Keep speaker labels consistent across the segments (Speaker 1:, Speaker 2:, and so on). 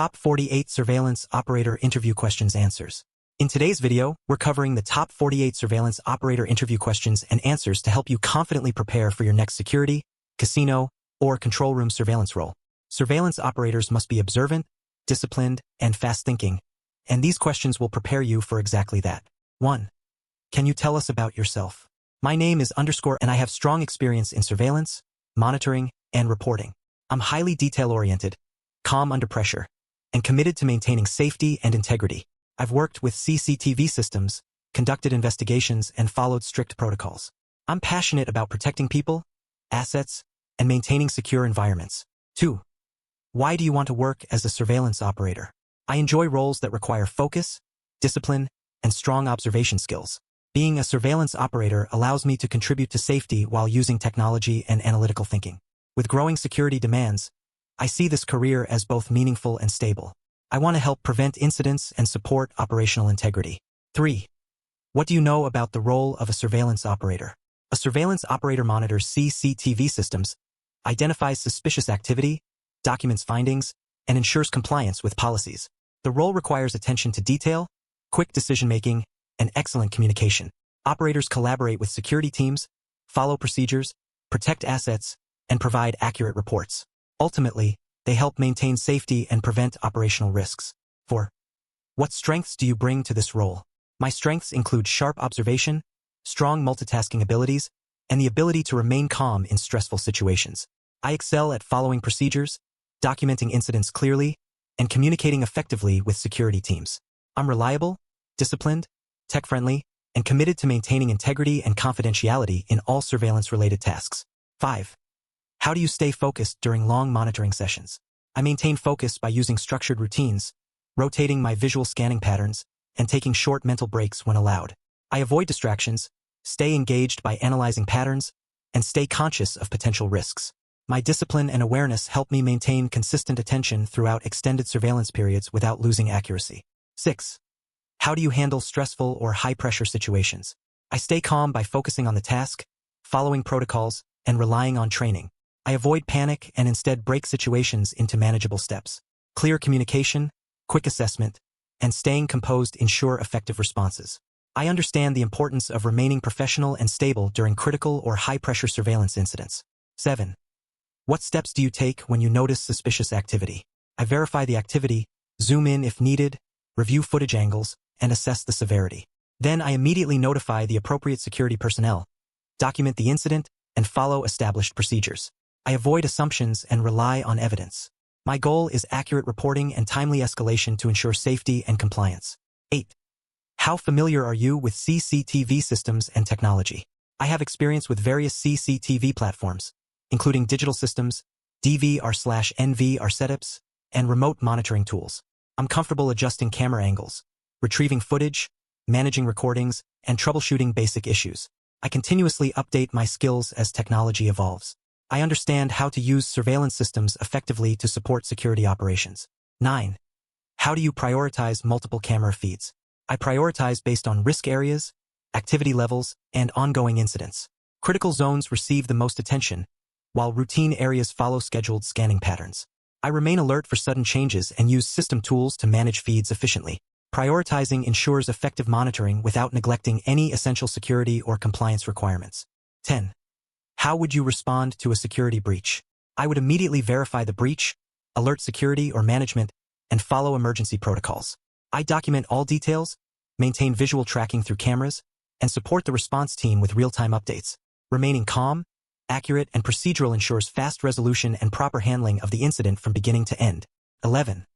Speaker 1: Top 48 Surveillance Operator Interview Questions Answers. In today's video, we're covering the top 48 surveillance operator interview questions and answers to help you confidently prepare for your next security, casino, or control room surveillance role. Surveillance operators must be observant, disciplined, and fast-thinking, and these questions will prepare you for exactly that. 1. Can you tell us about yourself? My name is _ and I have strong experience in surveillance, monitoring, and reporting. I'm highly detail-oriented, calm under pressure, and committed to maintaining safety and integrity. I've worked with CCTV systems, conducted investigations, and followed strict protocols. I'm passionate about protecting people, assets, and maintaining secure environments. 2. Why do you want to work as a surveillance operator? I enjoy roles that require focus, discipline, and strong observation skills. Being a surveillance operator allows me to contribute to safety while using technology and analytical thinking. With growing security demands, I see this career as both meaningful and stable. I want to help prevent incidents and support operational integrity. 3. What do you know about the role of a surveillance operator? A surveillance operator monitors CCTV systems, identifies suspicious activity, documents findings, and ensures compliance with policies. The role requires attention to detail, quick decision-making, and excellent communication. Operators collaborate with security teams, follow procedures, protect assets, and provide accurate reports. Ultimately, they help maintain safety and prevent operational risks. 4. What strengths do you bring to this role? My strengths include sharp observation, strong multitasking abilities, and the ability to remain calm in stressful situations. I excel at following procedures, documenting incidents clearly, and communicating effectively with security teams. I'm reliable, disciplined, tech-friendly, and committed to maintaining integrity and confidentiality in all surveillance-related tasks. 5. How do you stay focused during long monitoring sessions? I maintain focus by using structured routines, rotating my visual scanning patterns, and taking short mental breaks when allowed. I avoid distractions, stay engaged by analyzing patterns, and stay conscious of potential risks. My discipline and awareness help me maintain consistent attention throughout extended surveillance periods without losing accuracy. 6. How do you handle stressful or high-pressure situations? I stay calm by focusing on the task, following protocols, and relying on training. I avoid panic and instead break situations into manageable steps. Clear communication, quick assessment, and staying composed ensure effective responses. I understand the importance of remaining professional and stable during critical or high-pressure surveillance incidents. 7. What steps do you take when you notice suspicious activity? I verify the activity, zoom in if needed, review footage angles, and assess the severity. Then I immediately notify the appropriate security personnel, document the incident, and follow established procedures. I avoid assumptions and rely on evidence. My goal is accurate reporting and timely escalation to ensure safety and compliance. 8. How familiar are you with CCTV systems and technology? I have experience with various CCTV platforms, including digital systems, DVR/NVR setups, and remote monitoring tools. I'm comfortable adjusting camera angles, retrieving footage, managing recordings, and troubleshooting basic issues. I continuously update my skills as technology evolves. I understand how to use surveillance systems effectively to support security operations. 9. How do you prioritize multiple camera feeds? I prioritize based on risk areas, activity levels, and ongoing incidents. Critical zones receive the most attention, while routine areas follow scheduled scanning patterns. I remain alert for sudden changes and use system tools to manage feeds efficiently. Prioritizing ensures effective monitoring without neglecting any essential security or compliance requirements. 10. How would you respond to a security breach? I would immediately verify the breach, alert security or management, and follow emergency protocols. I document all details, maintain visual tracking through cameras, and support the response team with real-time updates. Remaining calm, accurate, and procedural ensures fast resolution and proper handling of the incident from beginning to end. 11.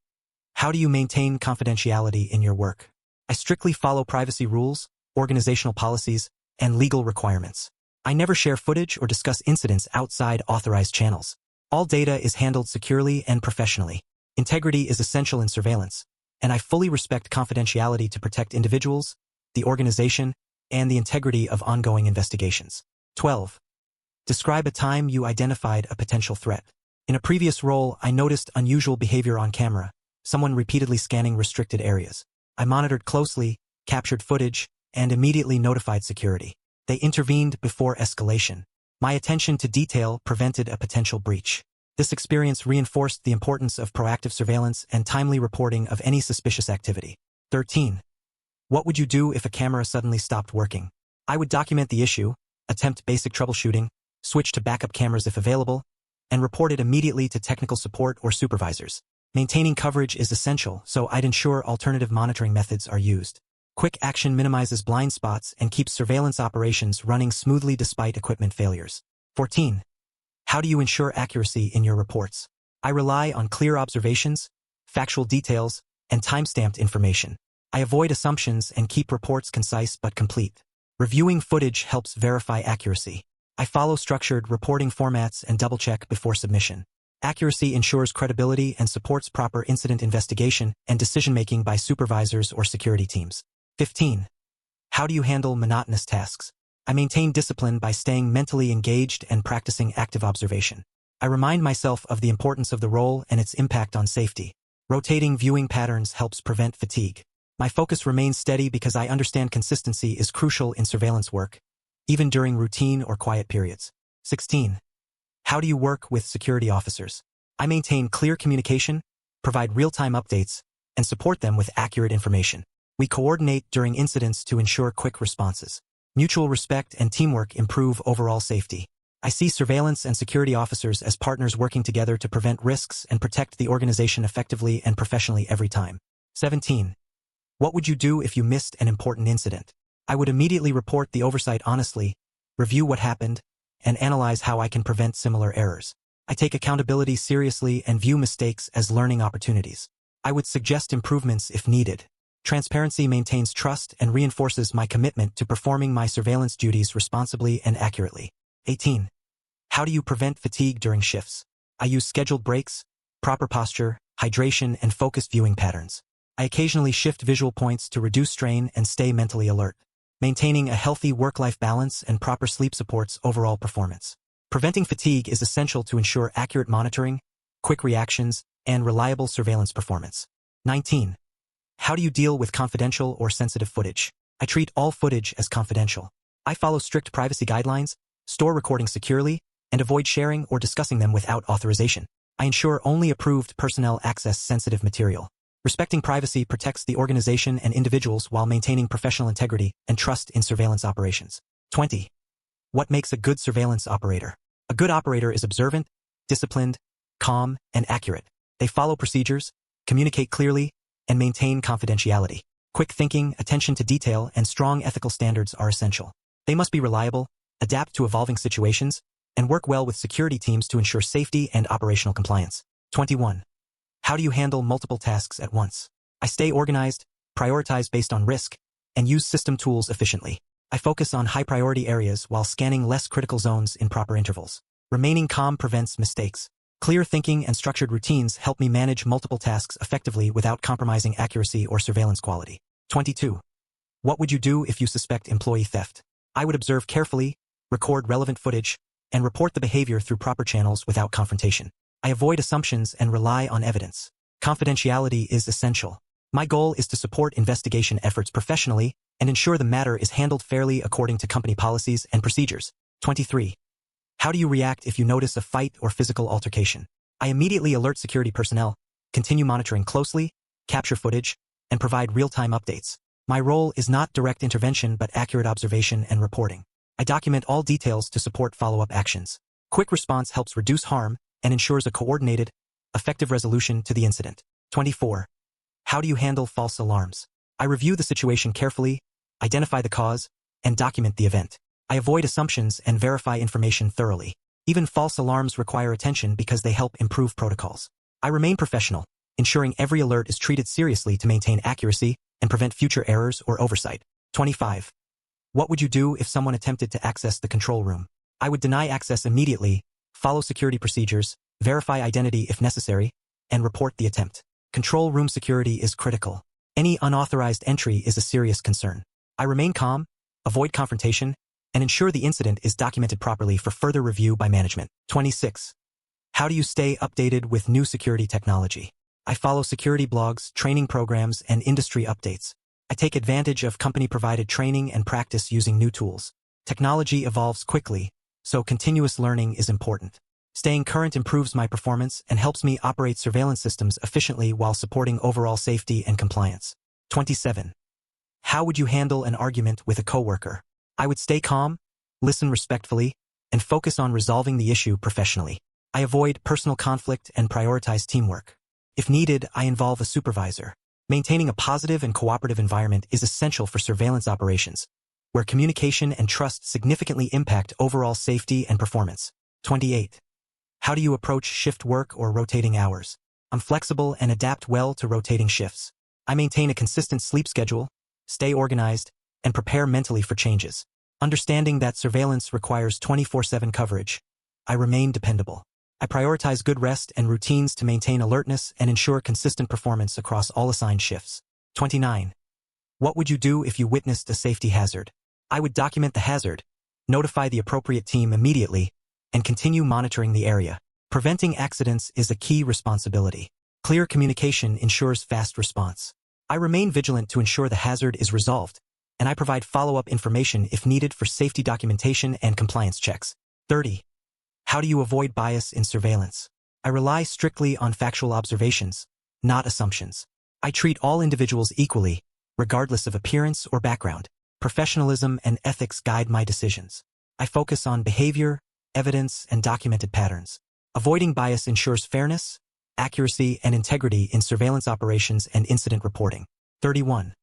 Speaker 1: How do you maintain confidentiality in your work? I strictly follow privacy rules, organizational policies, and legal requirements. I never share footage or discuss incidents outside authorized channels. All data is handled securely and professionally. Integrity is essential in surveillance, and I fully respect confidentiality to protect individuals, the organization, and the integrity of ongoing investigations. 12. Describe a time you identified a potential threat. In a previous role, I noticed unusual behavior on camera, someone repeatedly scanning restricted areas. I monitored closely, captured footage, and immediately notified security. They intervened before escalation. My attention to detail prevented a potential breach. This experience reinforced the importance of proactive surveillance and timely reporting of any suspicious activity. 13. What would you do if a camera suddenly stopped working? I would document the issue, attempt basic troubleshooting, switch to backup cameras if available, and report it immediately to technical support or supervisors. Maintaining coverage is essential, so I'd ensure alternative monitoring methods are used. Quick action minimizes blind spots and keeps surveillance operations running smoothly despite equipment failures. 14. How do you ensure accuracy in your reports? I rely on clear observations, factual details, and time-stamped information. I avoid assumptions and keep reports concise but complete. Reviewing footage helps verify accuracy. I follow structured reporting formats and double-check before submission. Accuracy ensures credibility and supports proper incident investigation and decision-making by supervisors or security teams. 15. How do you handle monotonous tasks? I maintain discipline by staying mentally engaged and practicing active observation. I remind myself of the importance of the role and its impact on safety. Rotating viewing patterns helps prevent fatigue. My focus remains steady because I understand consistency is crucial in surveillance work, even during routine or quiet periods. 16. How do you work with security officers? I maintain clear communication, provide real-time updates, and support them with accurate information. We coordinate during incidents to ensure quick responses. Mutual respect and teamwork improve overall safety. I see surveillance and security officers as partners working together to prevent risks and protect the organization effectively and professionally every time. 17. What would you do if you missed an important incident? I would immediately report the oversight honestly, review what happened, and analyze how I can prevent similar errors. I take accountability seriously and view mistakes as learning opportunities. I would suggest improvements if needed. Transparency maintains trust and reinforces my commitment to performing my surveillance duties responsibly and accurately. 18. How do you prevent fatigue during shifts? I use scheduled breaks, proper posture, hydration, and focused viewing patterns. I occasionally shift visual points to reduce strain and stay mentally alert. Maintaining a healthy work-life balance and proper sleep supports overall performance. Preventing fatigue is essential to ensure accurate monitoring, quick reactions, and reliable surveillance performance. 19. How do you deal with confidential or sensitive footage? I treat all footage as confidential. I follow strict privacy guidelines, store recordings securely, and avoid sharing or discussing them without authorization. I ensure only approved personnel access sensitive material. Respecting privacy protects the organization and individuals while maintaining professional integrity and trust in surveillance operations. 20. What makes a good surveillance operator? A good operator is observant, disciplined, calm, and accurate. They follow procedures, communicate clearly, and maintain confidentiality. Quick thinking, attention to detail, and strong ethical standards are essential. They must be reliable, adapt to evolving situations, and work well with security teams to ensure safety and operational compliance. 21. How do you handle multiple tasks at once? I stay organized, prioritize based on risk, and use system tools efficiently. I focus on high-priority areas while scanning less critical zones in proper intervals. Remaining calm prevents mistakes. Clear thinking and structured routines help me manage multiple tasks effectively without compromising accuracy or surveillance quality. 22. What would you do if you suspect employee theft? I would observe carefully, record relevant footage, and report the behavior through proper channels without confrontation. I avoid assumptions and rely on evidence. Confidentiality is essential. My goal is to support investigation efforts professionally and ensure the matter is handled fairly according to company policies and procedures. 23. How do you react if you notice a fight or physical altercation? I immediately alert security personnel, continue monitoring closely, capture footage, and provide real-time updates. My role is not direct intervention but accurate observation and reporting. I document all details to support follow-up actions. Quick response helps reduce harm and ensures a coordinated, effective resolution to the incident. 24. How do you handle false alarms? I review the situation carefully, identify the cause, and document the event. I avoid assumptions and verify information thoroughly. Even false alarms require attention because they help improve protocols. I remain professional, ensuring every alert is treated seriously to maintain accuracy and prevent future errors or oversight. 25. What would you do if someone attempted to access the control room? I would deny access immediately, follow security procedures, verify identity if necessary, and report the attempt. Control room security is critical. Any unauthorized entry is a serious concern. I remain calm, avoid confrontation, and ensure the incident is documented properly for further review by management. 26. How do you stay updated with new security technology? I follow security blogs, training programs, and industry updates. I take advantage of company-provided training and practice using new tools. Technology evolves quickly, so continuous learning is important. Staying current improves my performance and helps me operate surveillance systems efficiently while supporting overall safety and compliance. 27. How would you handle an argument with a coworker? I would stay calm, listen respectfully, and focus on resolving the issue professionally. I avoid personal conflict and prioritize teamwork. If needed, I involve a supervisor. Maintaining a positive and cooperative environment is essential for surveillance operations, where communication and trust significantly impact overall safety and performance. 28. How do you approach shift work or rotating hours? I'm flexible and adapt well to rotating shifts. I maintain a consistent sleep schedule, stay organized, and prepare mentally for changes. Understanding that surveillance requires 24/7 coverage, I remain dependable. I prioritize good rest and routines to maintain alertness and ensure consistent performance across all assigned shifts. 29. What would you do if you witnessed a safety hazard? I would document the hazard, notify the appropriate team immediately, and continue monitoring the area. Preventing accidents is a key responsibility. Clear communication ensures fast response. I remain vigilant to ensure the hazard is resolved, and I provide follow-up information if needed for safety documentation and compliance checks. 30. How do you avoid bias in surveillance? I rely strictly on factual observations, not assumptions. I treat all individuals equally, regardless of appearance or background. Professionalism and ethics guide my decisions. I focus on behavior, evidence, and documented patterns. Avoiding bias ensures fairness, accuracy, and integrity in surveillance operations and incident reporting. 31.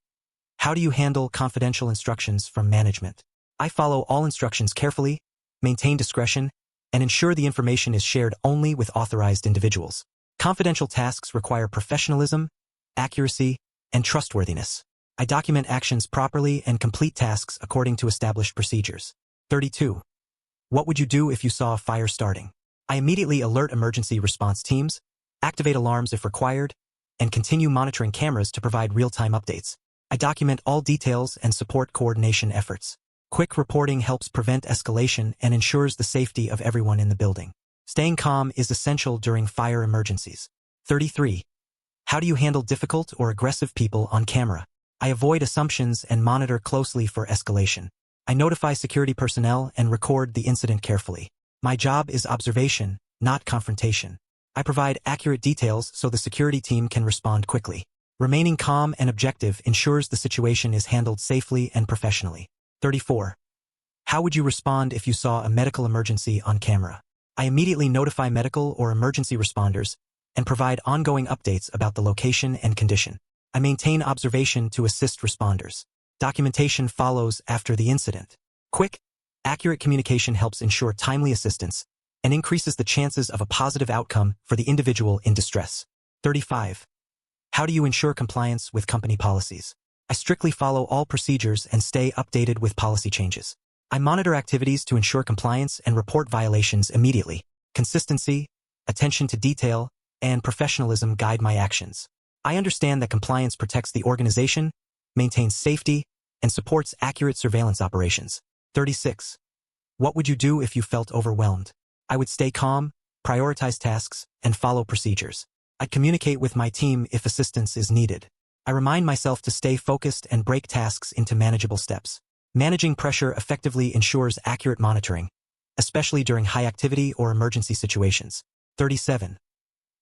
Speaker 1: How do you handle confidential instructions from management? I follow all instructions carefully, maintain discretion, and ensure the information is shared only with authorized individuals. Confidential tasks require professionalism, accuracy, and trustworthiness. I document actions properly and complete tasks according to established procedures. 32. What would you do if you saw a fire starting? I immediately alert emergency response teams, activate alarms if required, and continue monitoring cameras to provide real-time updates. I document all details and support coordination efforts. Quick reporting helps prevent escalation and ensures the safety of everyone in the building. Staying calm is essential during fire emergencies. 33. How do you handle difficult or aggressive people on camera? I avoid assumptions and monitor closely for escalation. I notify security personnel and record the incident carefully. My job is observation, not confrontation. I provide accurate details so the security team can respond quickly. Remaining calm and objective ensures the situation is handled safely and professionally. 34. How would you respond if you saw a medical emergency on camera? I immediately notify medical or emergency responders and provide ongoing updates about the location and condition. I maintain observation to assist responders. Documentation follows after the incident. Quick, accurate communication helps ensure timely assistance and increases the chances of a positive outcome for the individual in distress. 35. How do you ensure compliance with company policies? I strictly follow all procedures and stay updated with policy changes. I monitor activities to ensure compliance and report violations immediately. Consistency, attention to detail, and professionalism guide my actions. I understand that compliance protects the organization, maintains safety, and supports accurate surveillance operations. 36. What would you do if you felt overwhelmed? I would stay calm, prioritize tasks, and follow procedures. I'd communicate with my team if assistance is needed. I remind myself to stay focused and break tasks into manageable steps. Managing pressure effectively ensures accurate monitoring, especially during high activity or emergency situations. 37.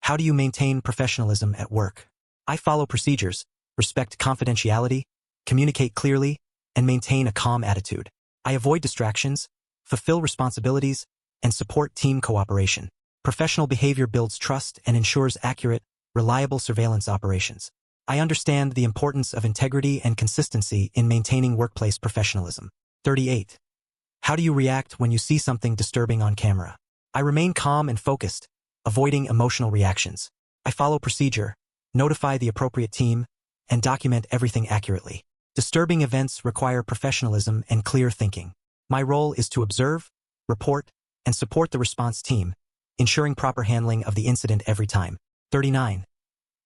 Speaker 1: How do you maintain professionalism at work? I follow procedures, respect confidentiality, communicate clearly, and maintain a calm attitude. I avoid distractions, fulfill responsibilities, and support team cooperation. Professional behavior builds trust and ensures accurate, reliable surveillance operations. I understand the importance of integrity and consistency in maintaining workplace professionalism. 38. How do you react when you see something disturbing on camera? I remain calm and focused, avoiding emotional reactions. I follow procedure, notify the appropriate team, and document everything accurately. Disturbing events require professionalism and clear thinking. My role is to observe, report, and support the response team, ensuring proper handling of the incident every time. 39.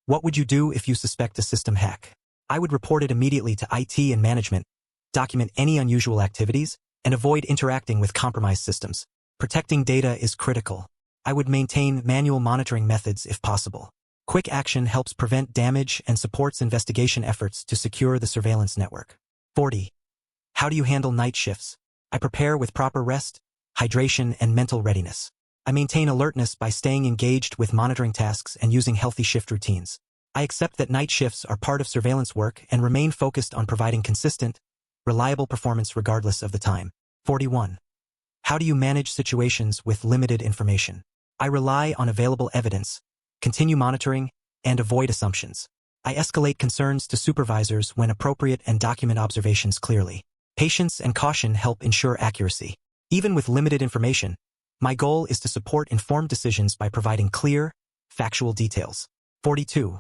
Speaker 1: What would you do if you suspect a system hack? I would report it immediately to IT and management, document any unusual activities, and avoid interacting with compromised systems. Protecting data is critical. I would maintain manual monitoring methods if possible. Quick action helps prevent damage and supports investigation efforts to secure the surveillance network. 40. How do you handle night shifts? I prepare with proper rest, hydration, and mental readiness. I maintain alertness by staying engaged with monitoring tasks and using healthy shift routines. I accept that night shifts are part of surveillance work and remain focused on providing consistent, reliable performance regardless of the time. 41. How do you manage situations with limited information? I rely on available evidence, continue monitoring, and avoid assumptions. I escalate concerns to supervisors when appropriate and document observations clearly. Patience and caution help ensure accuracy. Even with limited information, my goal is to support informed decisions by providing clear, factual details. 42.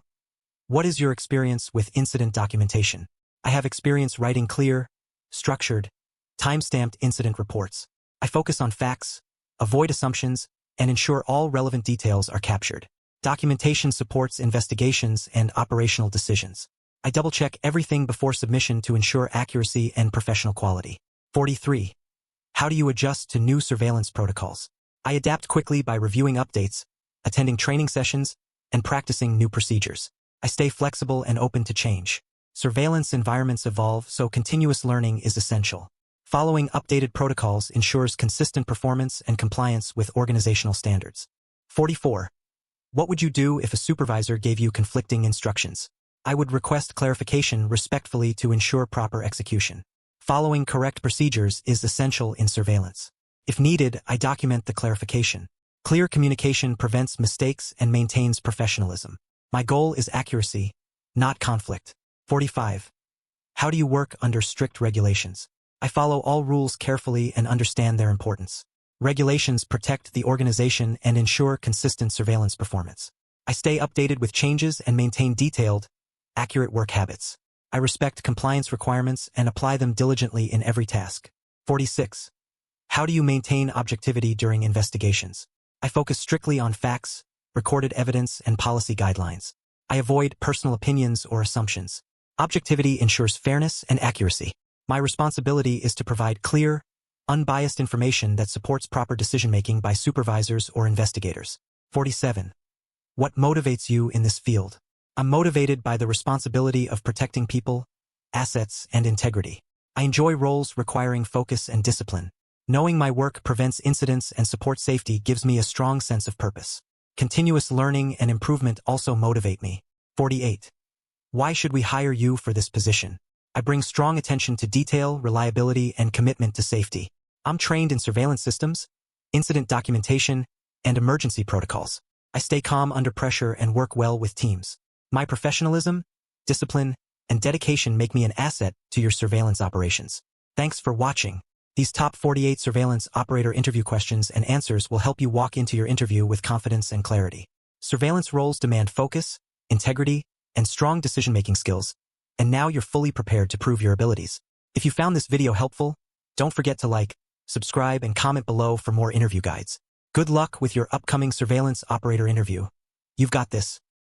Speaker 1: What is your experience with incident documentation? I have experience writing clear, structured, time-stamped incident reports. I focus on facts, avoid assumptions, and ensure all relevant details are captured. Documentation supports investigations and operational decisions. I double-check everything before submission to ensure accuracy and professional quality. 43. How do you adjust to new surveillance protocols? I adapt quickly by reviewing updates, attending training sessions, and practicing new procedures. I stay flexible and open to change. Surveillance environments evolve, so continuous learning is essential. Following updated protocols ensures consistent performance and compliance with organizational standards. 44. What would you do if a supervisor gave you conflicting instructions? I would request clarification respectfully to ensure proper execution. Following correct procedures is essential in surveillance. If needed, I document the clarification. Clear communication prevents mistakes and maintains professionalism. My goal is accuracy, not conflict. 45. How do you work under strict regulations? I follow all rules carefully and understand their importance. Regulations protect the organization and ensure consistent surveillance performance. I stay updated with changes and maintain detailed, accurate work habits. I respect compliance requirements and apply them diligently in every task. 46. How do you maintain objectivity during investigations? I focus strictly on facts, recorded evidence, and policy guidelines. I avoid personal opinions or assumptions. Objectivity ensures fairness and accuracy. My responsibility is to provide clear, unbiased information that supports proper decision-making by supervisors or investigators. 47. What motivates you in this field? I'm motivated by the responsibility of protecting people, assets, and integrity. I enjoy roles requiring focus and discipline. Knowing my work prevents incidents and supports safety gives me a strong sense of purpose. Continuous learning and improvement also motivate me. 48. Why should we hire you for this position? I bring strong attention to detail, reliability, and commitment to safety. I'm trained in surveillance systems, incident documentation, and emergency protocols. I stay calm under pressure and work well with teams. My professionalism, discipline, and dedication make me an asset to your surveillance operations. Thanks for watching. These top 48 surveillance operator interview questions and answers will help you walk into your interview with confidence and clarity. Surveillance roles demand focus, integrity, and strong decision-making skills, and now you're fully prepared to prove your abilities. If you found this video helpful, don't forget to like, subscribe, and comment below for more interview guides. Good luck with your upcoming surveillance operator interview. You've got this.